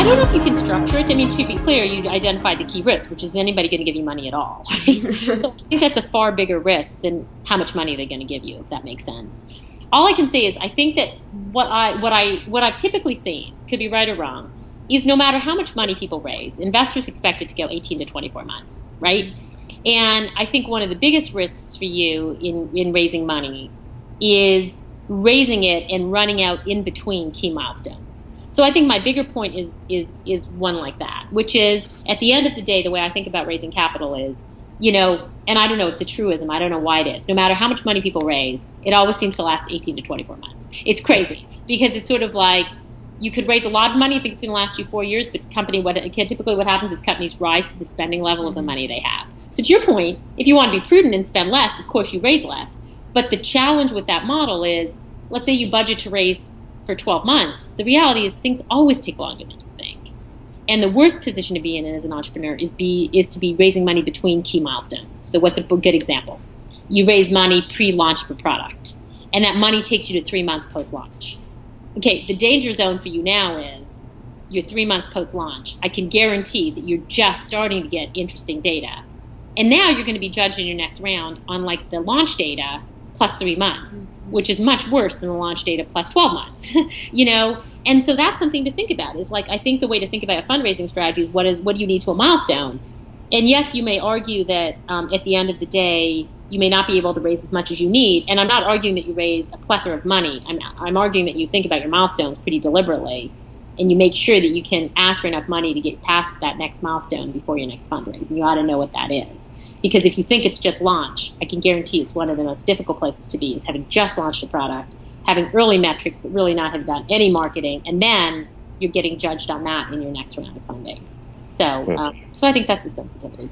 don't know if you can structure it. I mean, to be clear, you identified the key risk, which is anybody going to give you money at all. Right? So I think that's a far bigger risk than how much money they're going to give you, if that makes sense. All I can say is I think that what I've typically seen, could be right or wrong, is no matter how much money people raise, investors expect it to go 18 to 24 months, right? And I think one of the biggest risks for you in raising money is raising it and running out in between key milestones. So I think my bigger point is one like that, which is at the end of the day, the way I think about raising capital is, and I don't know, it's a truism. I don't know why it is. No matter how much money people raise, it always seems to last 18 to 24 months. It's crazy because it's sort of like you could raise a lot of money if it's going to last you 4 years, but typically what happens is companies rise to the spending level of the money they have. So to your point, if you want to be prudent and spend less, of course you raise less. But the challenge with that model is, let's say you budget to raise for 12 months. The reality is things always take longer than you think. And the worst position to be in as an entrepreneur is to be raising money between key milestones. So what's a good example? You raise money pre-launch of a product, and that money takes you to 3 months post-launch. Okay, the danger zone for you now is you're 3 months post-launch. I can guarantee that you're just starting to get interesting data. And now you're going to be judged in your next round on like the launch data plus 3 months, which is much worse than the launch data plus 12 months, And so that's something to think about is like, I think the way to think about a fundraising strategy is what do you need to a milestone? And yes, you may argue that at the end of the day, you may not be able to raise as much as you need. And I'm not arguing that you raise a plethora of money. I'm arguing that you think about your milestones pretty deliberately and you make sure that you can ask for enough money to get past that next milestone before your next fundraise. And you ought to know what that is. Because if you think it's just launch, I can guarantee it's one of the most difficult places to be is having just launched a product, having early metrics, but really not having done any marketing. And then you're getting judged on that in your next round of funding. So I think that's a sensitivity.